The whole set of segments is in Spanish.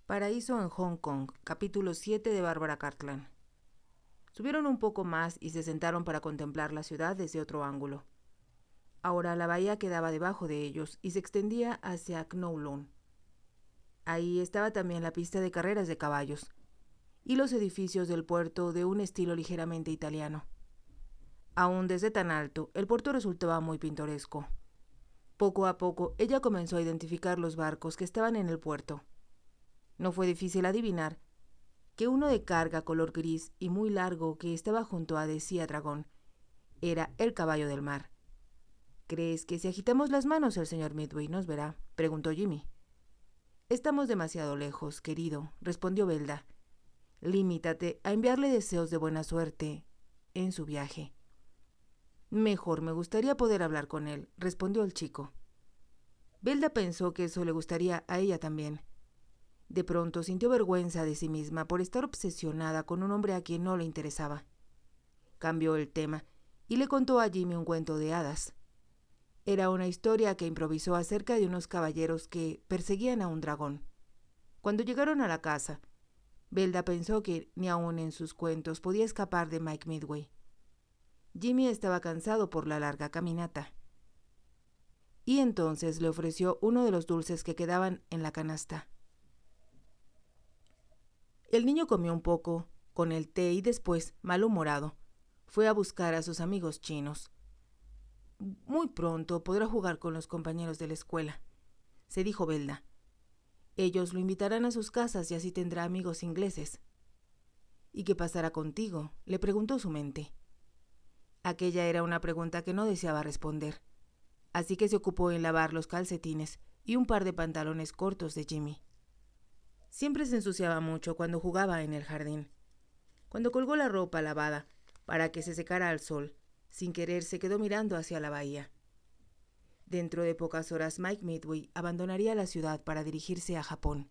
Paraíso en Hong Kong, capítulo 7 de Bárbara Cartland. Subieron un poco más y se sentaron para contemplar la ciudad desde otro ángulo. Ahora la bahía quedaba debajo de ellos y se extendía hacia Kowloon. Ahí estaba también la pista de carreras de caballos y los edificios del puerto de un estilo ligeramente italiano. Aún desde tan alto, el puerto resultaba muy pintoresco. Poco a poco, ella comenzó a identificar los barcos que estaban en el puerto. No fue difícil adivinar que uno de carga color gris y muy largo que estaba junto a Decía Dragón era el caballo del mar. ¿Crees que si agitamos las manos el señor Midway nos verá?, preguntó Jimmy. Estamos demasiado lejos, querido, respondió Belda. Limítate a enviarle deseos de buena suerte en su viaje. Mejor me gustaría poder hablar con él, respondió el chico. Belda pensó que eso le gustaría a ella también. De pronto sintió vergüenza de sí misma por estar obsesionada con un hombre a quien no le interesaba. Cambió el tema y le contó a Jimmy un cuento de hadas. Era una historia que improvisó acerca de unos caballeros que perseguían a un dragón. Cuando llegaron a la casa, Belda pensó que ni aun en sus cuentos podía escapar de Mike Midway. Jimmy estaba cansado por la larga caminata. Y entonces le ofreció uno de los dulces que quedaban en la canasta. El niño comió un poco con el té y después, malhumorado, fue a buscar a sus amigos chinos. Muy pronto podrá jugar con los compañeros de la escuela, se dijo Belda. Ellos lo invitarán a sus casas y así tendrá amigos ingleses. ¿Y qué pasará contigo?, le preguntó su mente. Aquella era una pregunta que no deseaba responder, así que se ocupó en lavar los calcetines y un par de pantalones cortos de Jimmy. Siempre se ensuciaba mucho cuando jugaba en el jardín. Cuando colgó la ropa lavada para que se secara al sol, sin querer se quedó mirando hacia la bahía. Dentro de pocas horas Mike Midway abandonaría la ciudad para dirigirse a Japón.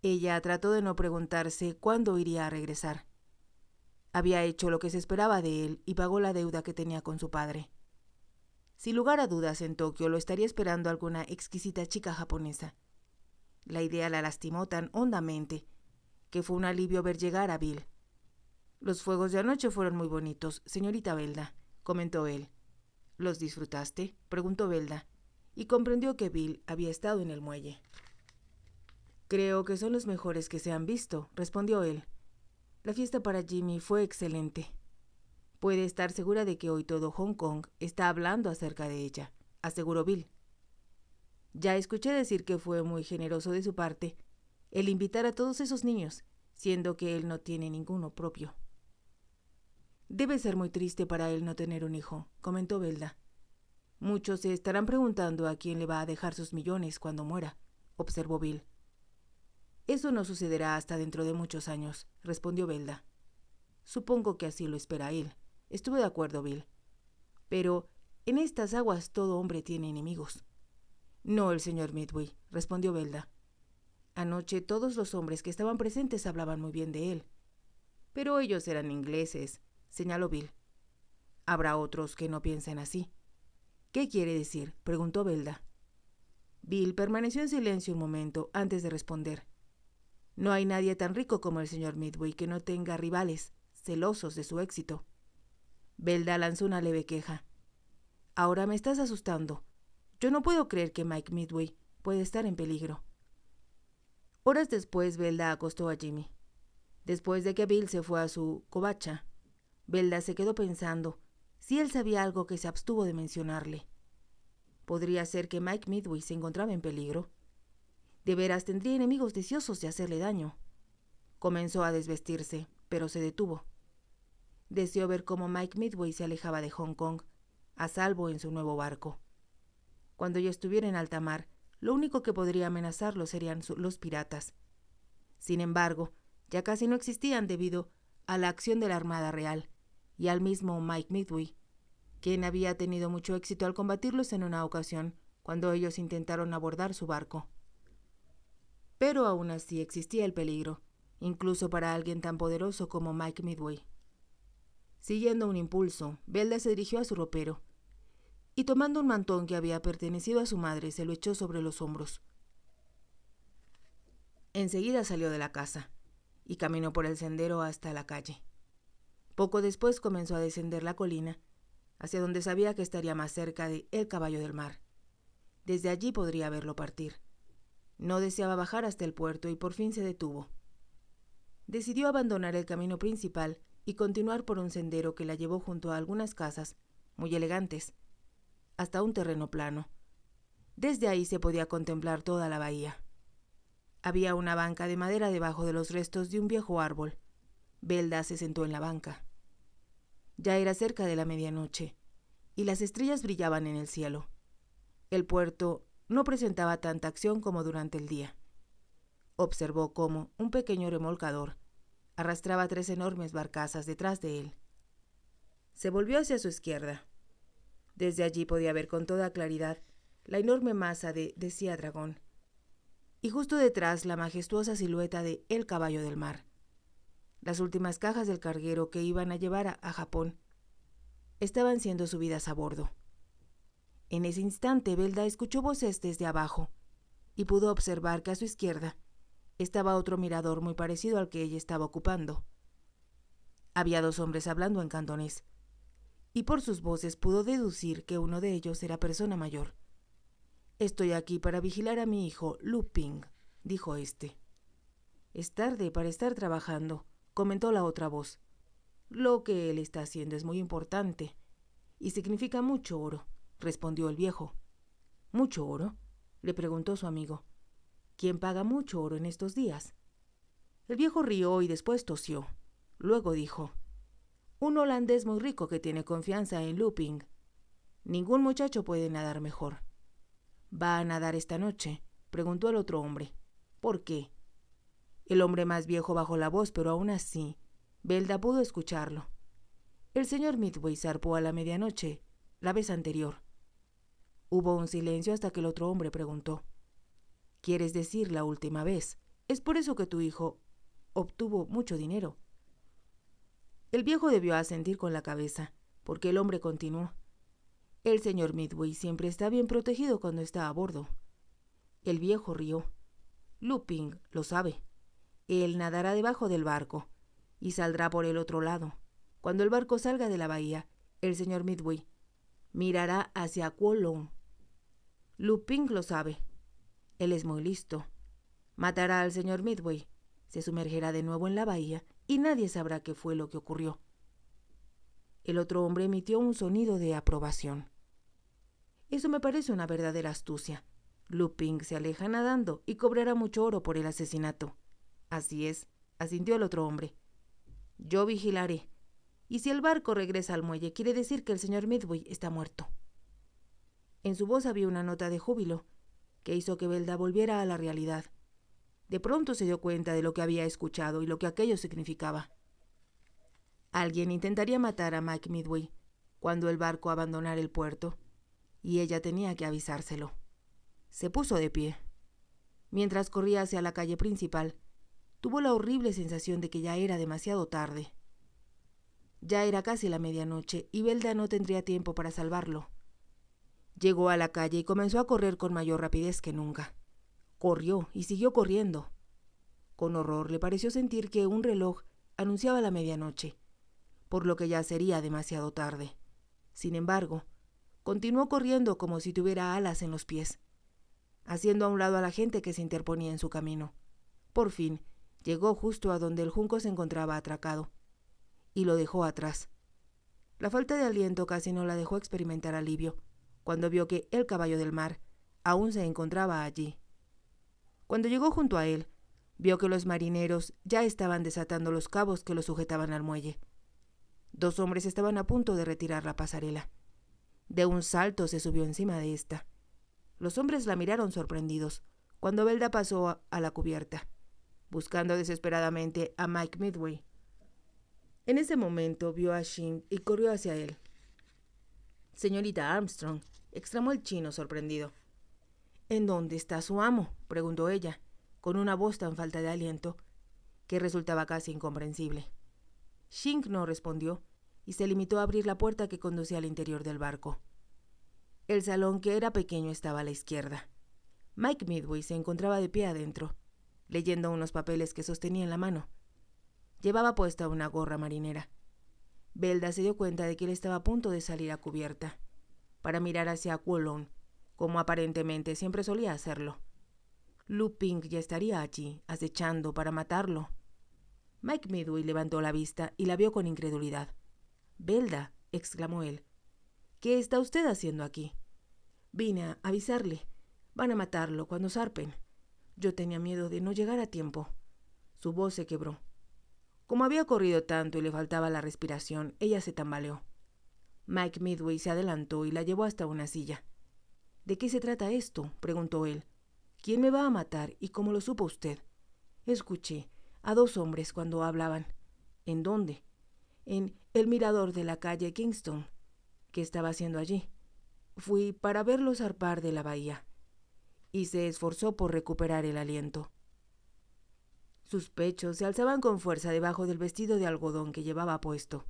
Ella trató de no preguntarse cuándo iría a regresar. Había hecho lo que se esperaba de él y pagó la deuda que tenía con su padre. Sin lugar a dudas, en Tokio lo estaría esperando alguna exquisita chica japonesa. La idea la lastimó tan hondamente que fue un alivio ver llegar a Bill. Los fuegos de anoche fueron muy bonitos, señorita Belda, comentó él. ¿Los disfrutaste?, preguntó Belda, y comprendió que Bill había estado en el muelle. Creo que son los mejores que se han visto, respondió él. La fiesta para Jimmy fue excelente. Puede estar segura de que hoy todo Hong Kong está hablando acerca de ella, aseguró Bill. Ya escuché decir que fue muy generoso de su parte el invitar a todos esos niños, siendo que él no tiene ninguno propio. Debe ser muy triste para él no tener un hijo, comentó Belda. Muchos se estarán preguntando a quién le va a dejar sus millones cuando muera, observó Bill. Eso no sucederá hasta dentro de muchos años, respondió Belda. Supongo que así lo espera él. Estuve de acuerdo, Bill. Pero en estas aguas todo hombre tiene enemigos. No el señor Midway, respondió Belda. Anoche todos los hombres que estaban presentes hablaban muy bien de él. Pero ellos eran ingleses, señaló Bill. Habrá otros que no piensen así. ¿Qué quiere decir?, preguntó Belda. Bill permaneció en silencio un momento antes de responder. No hay nadie tan rico como el señor Midway que no tenga rivales celosos de su éxito. Belda lanzó una leve queja. Ahora me estás asustando. Yo no puedo creer que Mike Midway puede estar en peligro. Horas después, Belda acostó a Jimmy. Después de que Bill se fue a su covacha, Belda se quedó pensando si él sabía algo que se abstuvo de mencionarle. ¿Podría ser que Mike Midway se encontraba en peligro? De veras tendría enemigos deseosos de hacerle daño. Comenzó a desvestirse, pero se detuvo. Deseó ver cómo Mike Midway se alejaba de Hong Kong, a salvo en su nuevo barco. Cuando ya estuviera en alta mar, lo único que podría amenazarlo serían los piratas. Sin embargo, ya casi no existían debido a la acción de la Armada Real y al mismo Mike Midway, quien había tenido mucho éxito al combatirlos en una ocasión cuando ellos intentaron abordar su barco. Pero aún así existía el peligro, incluso para alguien tan poderoso como Mike Midway. Siguiendo un impulso, Belda se dirigió a su ropero y tomando un mantón que había pertenecido a su madre se lo echó sobre los hombros. Enseguida salió de la casa y caminó por el sendero hasta la calle. Poco después comenzó a descender la colina, hacia donde sabía que estaría más cerca de El Caballo del Mar. Desde allí podría verlo partir. No deseaba bajar hasta el puerto y por fin se detuvo. Decidió abandonar el camino principal y continuar por un sendero que la llevó junto a algunas casas, muy elegantes, hasta un terreno plano. Desde ahí se podía contemplar toda la bahía. Había una banca de madera debajo de los restos de un viejo árbol. Velda se sentó en la banca. Ya era cerca de la medianoche, y las estrellas brillaban en el cielo. El puerto no presentaba tanta acción como durante el día. Observó cómo un pequeño remolcador arrastraba 3 enormes barcazas detrás de él. Se volvió hacia su izquierda. Desde allí podía ver con toda claridad la enorme masa de Decía Dragón, y justo detrás la majestuosa silueta de El Caballo del Mar. Las últimas cajas del carguero que iban a llevar a Japón estaban siendo subidas a bordo. En ese instante Velda escuchó voces desde abajo y pudo observar que a su izquierda estaba otro mirador muy parecido al que ella estaba ocupando. Había 2 hombres hablando en cantonés, y por sus voces pudo deducir que uno de ellos era persona mayor. «Estoy aquí para vigilar a mi hijo, Lu Ping», dijo este. «Es tarde para estar trabajando», comentó la otra voz. «Lo que él está haciendo es muy importante y significa mucho oro», respondió el viejo. «¿Mucho oro?», le preguntó su amigo. «¿Quién paga mucho oro en estos días?». El viejo rió y después tosió. Luego dijo: «Un holandés muy rico que tiene confianza en Lu Ping. Ningún muchacho puede nadar mejor». «¿Va a nadar esta noche?», preguntó el otro hombre. «¿Por qué?». El hombre más viejo bajó la voz, pero aún así Velda pudo escucharlo. «El señor Midway zarpó a la medianoche, la vez anterior». Hubo un silencio hasta que el otro hombre preguntó: «¿Quieres decir la última vez? ¿Es por eso que tu hijo obtuvo mucho dinero?». El viejo debió asentir con la cabeza, porque el hombre continuó: «El señor Midway siempre está bien protegido cuando está a bordo». El viejo rió. «Lu Ping lo sabe. Él nadará debajo del barco y saldrá por el otro lado. Cuando el barco salga de la bahía, el señor Midway mirará hacia Kowloon. Lu Ping lo sabe. Él es muy listo. Matará al señor Midway, se sumergirá de nuevo en la bahía y nadie sabrá qué fue lo que ocurrió». El otro hombre emitió un sonido de aprobación. «Eso me parece una verdadera astucia. Lu Ping se aleja nadando y cobrará mucho oro por el asesinato». «Así es», asintió el otro hombre. «Yo vigilaré. Y si el barco regresa al muelle, quiere decir que el señor Midway está muerto». En su voz había una nota de júbilo que hizo que Velda volviera a la realidad. De pronto se dio cuenta de lo que había escuchado y lo que aquello significaba. Alguien intentaría matar a Mike Midway cuando el barco abandonara el puerto, y ella tenía que avisárselo. Se puso de pie. Mientras corría hacia la calle principal, tuvo la horrible sensación de que ya era demasiado tarde. Ya era casi la medianoche y Velda no tendría tiempo para salvarlo. Llegó a la calle y comenzó a correr con mayor rapidez que nunca. Corrió y siguió corriendo. Con horror le pareció sentir que un reloj anunciaba la medianoche, por lo que ya sería demasiado tarde. Sin embargo, continuó corriendo como si tuviera alas en los pies, haciendo a un lado a la gente que se interponía en su camino. Por fin, llegó justo a donde el junco se encontraba atracado, y lo dejó atrás. La falta de aliento casi no la dejó experimentar alivio, cuando vio que el Caballo del Mar aún se encontraba allí. Cuando llegó junto a él, vio que los marineros ya estaban desatando los cabos que lo sujetaban al muelle. 2 hombres estaban a punto de retirar la pasarela. De un salto se subió encima de esta. Los hombres la miraron sorprendidos cuando Velda pasó a la cubierta, buscando desesperadamente a Mike Midway. En ese momento vio a Shin y corrió hacia él. «Señorita Armstrong», exclamó el chino sorprendido. «¿En dónde está su amo?», preguntó ella, con una voz tan falta de aliento que resultaba casi incomprensible. Shin no respondió y se limitó a abrir la puerta que conducía al interior del barco. El salón, que era pequeño, estaba a la izquierda. Mike Midway se encontraba de pie adentro, leyendo unos papeles que sostenía en la mano. Llevaba puesta una gorra marinera. Velda se dio cuenta de que él estaba a punto de salir a cubierta, para mirar hacia Kowloon, como aparentemente siempre solía hacerlo. Lu Ping ya estaría allí, acechando para matarlo. Mike Midway levantó la vista y la vio con incredulidad. «Velda», exclamó él, «¿qué está usted haciendo aquí?» «Vine a avisarle. Van a matarlo cuando zarpen. Yo tenía miedo de no llegar a tiempo». Su voz se quebró. Como había corrido tanto y le faltaba la respiración, ella se tambaleó. Mike Midway se adelantó y la llevó hasta una silla. «¿De qué se trata esto?», preguntó él. «¿Quién me va a matar y cómo lo supo usted?» «Escuché a 2 hombres cuando hablaban». «¿En dónde?» «En el mirador de la calle Kingston». «¿Qué estaba haciendo allí?» «Fui para verlos zarpar de la bahía». Y se esforzó por recuperar el aliento. Sus pechos se alzaban con fuerza debajo del vestido de algodón que llevaba puesto.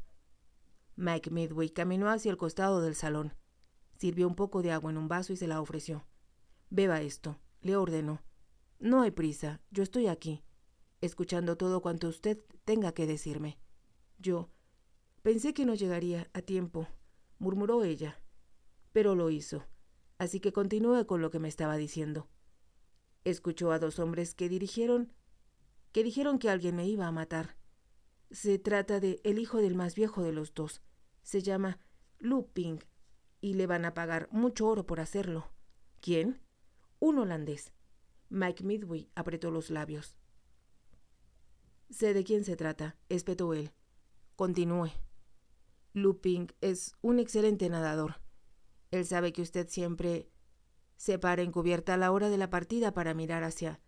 Mike Midway caminó hacia el costado del salón. Sirvió un poco de agua en un vaso y se la ofreció. «Beba esto», le ordenó. «No hay prisa, yo estoy aquí, escuchando todo cuanto usted tenga que decirme». «Yo pensé que no llegaría a tiempo», murmuró ella. «Pero lo hizo, así que continúe con lo que me estaba diciendo». Escuchó a 2 hombres que dijeron que alguien me iba a matar. Se trata de el hijo del más viejo de los 2. Se llama Lu Ping y le van a pagar mucho oro por hacerlo». «¿Quién?» «Un holandés». Mike Midway apretó los labios. «Sé de quién se trata», espetó él. «Continúe». «Lu Ping es un excelente nadador. Él sabe que usted siempre se para en cubierta a la hora de la partida para mirar hacia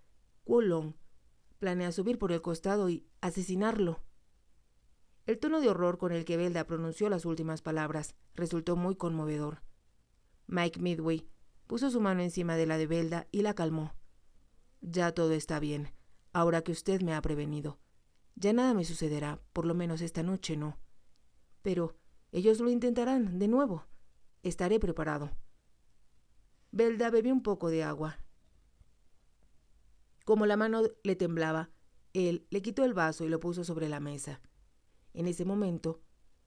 Kowloon. Planea subir por el costado y asesinarlo». El tono de horror con el que Velda pronunció las últimas palabras resultó muy conmovedor. Mike Midway puso su mano encima de la de Velda y la calmó. «Ya todo está bien, ahora que usted me ha prevenido. Ya nada me sucederá, por lo menos esta noche no. Pero ellos lo intentarán de nuevo. Estaré preparado». Velda bebió un poco de agua. Como la mano le temblaba, él le quitó el vaso y lo puso sobre la mesa. En ese momento,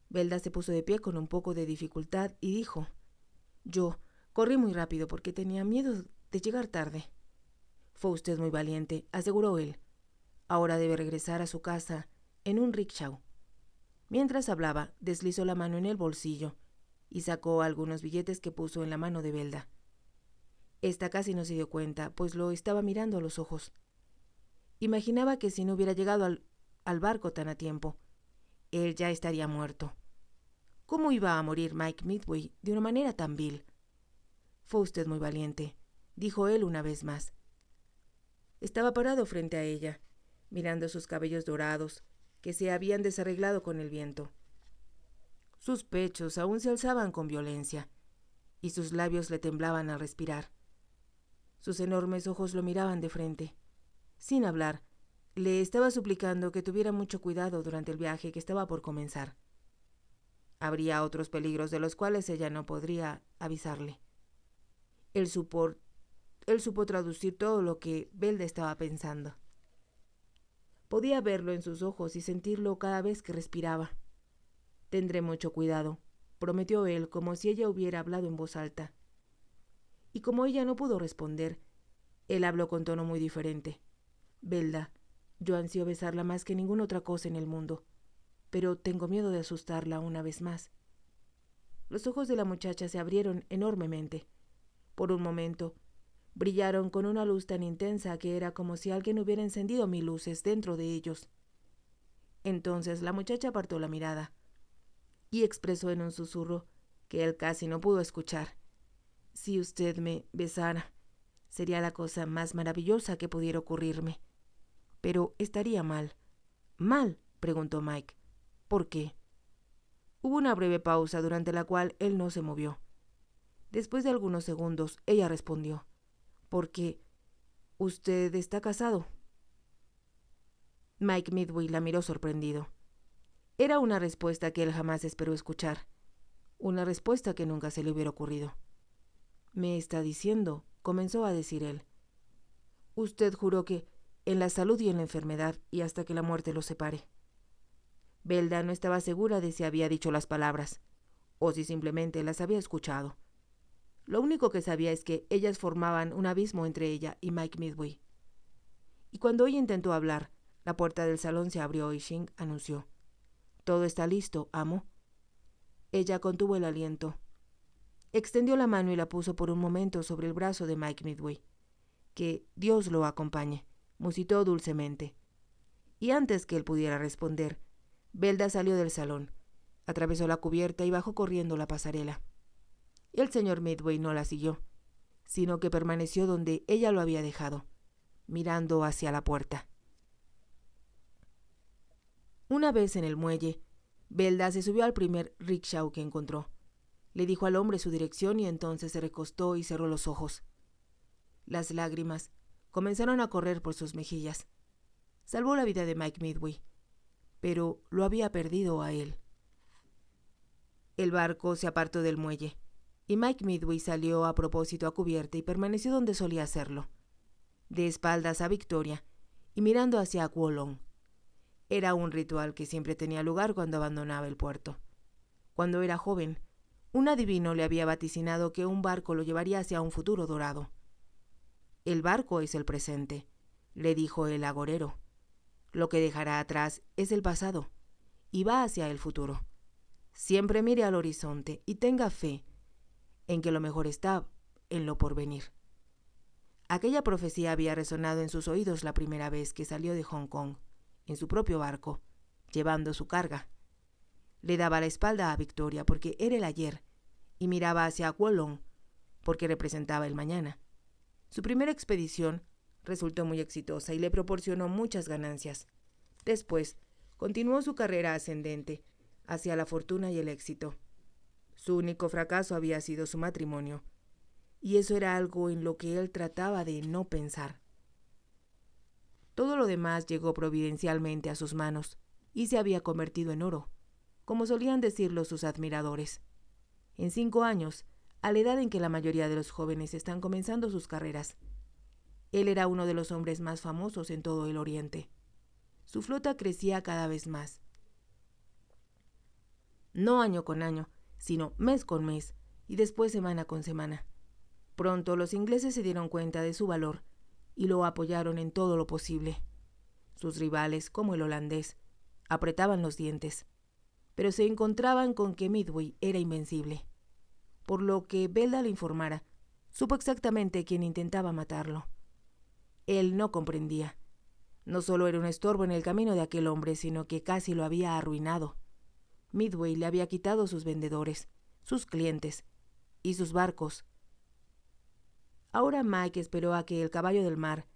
Velda se puso de pie con un poco de dificultad y dijo: «Yo corrí muy rápido porque tenía miedo de llegar tarde». «Fue usted muy valiente», aseguró él. «Ahora debe regresar a su casa en un rickshaw». Mientras hablaba, deslizó la mano en el bolsillo y sacó algunos billetes que puso en la mano de Velda. Esta casi no se dio cuenta, pues lo estaba mirando a los ojos. Imaginaba que si no hubiera llegado al barco tan a tiempo, él ya estaría muerto. ¿Cómo iba a morir Mike Midway de una manera tan vil? «Fue usted muy valiente», dijo él una vez más. Estaba parado frente a ella, mirando sus cabellos dorados, que se habían desarreglado con el viento. Sus pechos aún se alzaban con violencia, y sus labios le temblaban al respirar. Sus enormes ojos lo miraban de frente. Sin hablar, le estaba suplicando que tuviera mucho cuidado durante el viaje que estaba por comenzar. Habría otros peligros de los cuales ella no podría avisarle. Él supo traducir todo lo que Velda estaba pensando. Podía verlo en sus ojos y sentirlo cada vez que respiraba. «Tendré mucho cuidado», prometió él, como si ella hubiera hablado en voz alta. Y como ella no pudo responder, él habló con tono muy diferente. «Velda, yo ansío besarla más que ninguna otra cosa en el mundo, pero tengo miedo de asustarla una vez más». Los ojos de la muchacha se abrieron enormemente. Por un momento, brillaron con una luz tan intensa que era como si alguien hubiera encendido 1000 luces dentro de ellos. Entonces la muchacha apartó la mirada y expresó en un susurro que él casi no pudo escuchar: «Si usted me besara, sería la cosa más maravillosa que pudiera ocurrirme. Pero estaría mal». «¿Mal?», preguntó Mike. «¿Por qué?». Hubo una breve pausa durante la cual él no se movió. Después de algunos segundos, ella respondió: «Porque usted está casado». Mike Midway la miró sorprendido. Era una respuesta que él jamás esperó escuchar. Una respuesta que nunca se le hubiera ocurrido. «Me está diciendo», comenzó a decir él. «Usted juró que en la salud y en la enfermedad, y hasta que la muerte los separe. Velda no estaba segura de si había dicho las palabras, o si simplemente las había escuchado. Lo único que sabía es que ellas formaban un abismo entre ella y Mike Midway. Y cuando ella intentó hablar, la puerta del salón se abrió y Shing anunció: «Todo está listo, amo». Ella contuvo el aliento. Extendió la mano y la puso por un momento sobre el brazo de Mike Midway. «Que Dios lo acompañe», musitó dulcemente. Y antes que él pudiera responder, Velda salió del salón, atravesó la cubierta y bajó corriendo la pasarela. El señor Midway no la siguió, sino que permaneció donde ella lo había dejado, mirando hacia la puerta. Una vez en el muelle, Velda se subió al primer rickshaw que encontró. Le dijo al hombre su dirección y entonces se recostó y cerró los ojos. Las lágrimas comenzaron a correr por sus mejillas. Salvó la vida de Mike Midway, pero lo había perdido a él. El barco se apartó del muelle, y Mike Midway salió a propósito a cubierta y permaneció donde solía hacerlo, de espaldas a Victoria y mirando hacia Aqualong. Era un ritual que siempre tenía lugar cuando abandonaba el puerto. Cuando era joven, un adivino le había vaticinado que un barco lo llevaría hacia un futuro dorado. «El barco es el presente», le dijo el agorero. «Lo que dejará atrás es el pasado y va hacia el futuro. Siempre mire al horizonte y tenga fe en que lo mejor está en lo porvenir». Aquella profecía había resonado en sus oídos la primera vez que salió de Hong Kong, en su propio barco, llevando su carga. Le daba la espalda a Victoria porque era el ayer y miraba hacia Aqualong porque representaba el mañana. Su primera expedición resultó muy exitosa y le proporcionó muchas ganancias. Después, continuó su carrera ascendente hacia la fortuna y el éxito. Su único fracaso había sido su matrimonio, y eso era algo en lo que él trataba de no pensar. Todo lo demás llegó providencialmente a sus manos y se había convertido en oro, como solían decirlo sus admiradores. En 5 años, a la edad en que la mayoría de los jóvenes están comenzando sus carreras, él era uno de los hombres más famosos en todo el Oriente. Su flota crecía cada vez más. No año con año, sino mes con mes, y después semana con semana. Pronto los ingleses se dieron cuenta de su valor y lo apoyaron en todo lo posible. Sus rivales, como el holandés, apretaban los dientes, pero se encontraban con que Midway era invencible. Por lo que Velda le informara, supo exactamente quién intentaba matarlo. Él no comprendía. No solo era un estorbo en el camino de aquel hombre, sino que casi lo había arruinado. Midway le había quitado sus vendedores, sus clientes y sus barcos. Ahora Mike esperó a que el caballo del mar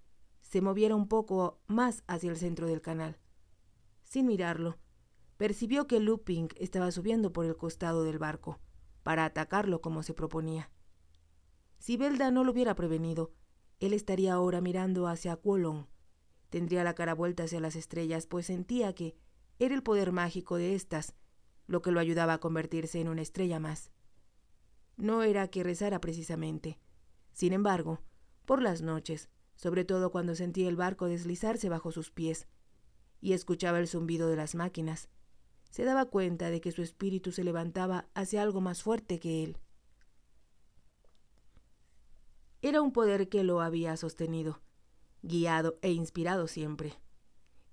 se moviera un poco más hacia el centro del canal. Sin mirarlo, percibió que Lu Ping estaba subiendo por el costado del barco para atacarlo como se proponía. Si Velda no lo hubiera prevenido, él estaría ahora mirando hacia Aqualong. Tendría la cara vuelta hacia las estrellas, pues sentía que era el poder mágico de éstas lo que lo ayudaba a convertirse en una estrella más. No era que rezara precisamente. Sin embargo, por las noches, sobre todo cuando sentía el barco deslizarse bajo sus pies y escuchaba el zumbido de las máquinas, se daba cuenta de que su espíritu se levantaba hacia algo más fuerte que él. Era un poder que lo había sostenido, guiado e inspirado siempre.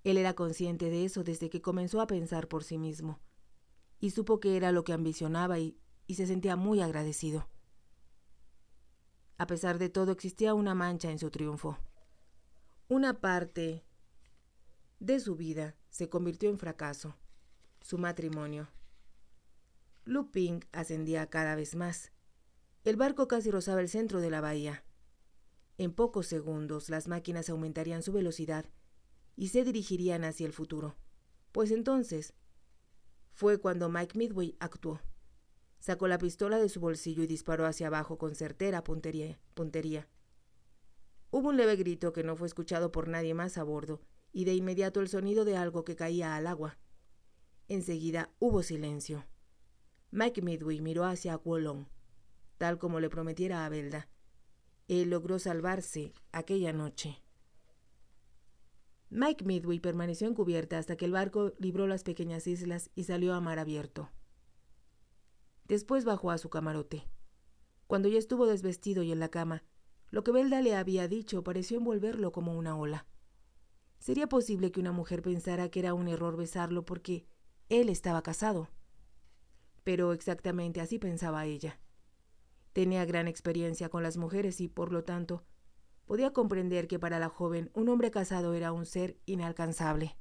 Él era consciente de eso desde que comenzó a pensar por sí mismo, y supo que era lo que ambicionaba y se sentía muy agradecido. A pesar de todo, existía una mancha en su triunfo. Una parte de su vida se convirtió en fracaso: su matrimonio. Lu Ping ascendía cada vez más. El barco casi rozaba el centro de la bahía. En pocos segundos las máquinas aumentarían su velocidad y se dirigirían hacia el futuro, pues entonces fue cuando Mike Midway actuó. Sacó la pistola de su bolsillo y disparó hacia abajo con certera puntería. Hubo un leve grito que no fue escuchado por nadie más a bordo, y de inmediato el sonido de algo que caía al agua. Enseguida hubo silencio. Mike Midway miró hacia Aqualong, tal como le prometiera a Velda. Él logró salvarse aquella noche. Mike Midway permaneció en cubierta hasta que el barco libró las pequeñas islas y salió a mar abierto. Después bajó a su camarote. Cuando ya estuvo desvestido y en la cama, lo que Velda le había dicho pareció envolverlo como una ola. ¿Sería posible que una mujer pensara que era un error besarlo porque él estaba casado? Pero exactamente así pensaba ella. Tenía gran experiencia con las mujeres y, por lo tanto, podía comprender que para la joven un hombre casado era un ser inalcanzable.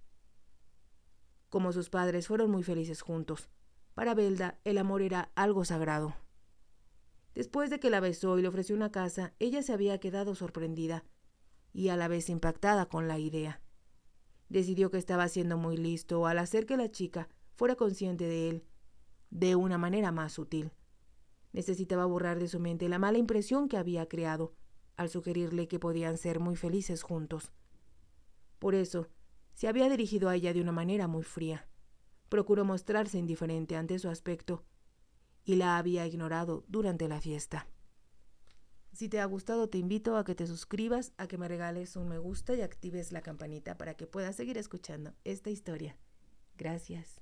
Como sus padres fueron muy felices juntos, para Velda el amor era algo sagrado. Después de que la besó y le ofreció una casa, ella se había quedado sorprendida y a la vez impactada con la idea. Decidió que estaba siendo muy listo al hacer que la chica fuera consciente de él de una manera más sutil. Necesitaba borrar de su mente la mala impresión que había creado al sugerirle que podían ser muy felices juntos. Por eso, se había dirigido a ella de una manera muy fría. Procuró mostrarse indiferente ante su aspecto y la había ignorado durante la fiesta. Si te ha gustado, te invito a que te suscribas, a que me regales un me gusta y actives la campanita para que puedas seguir escuchando esta historia. Gracias.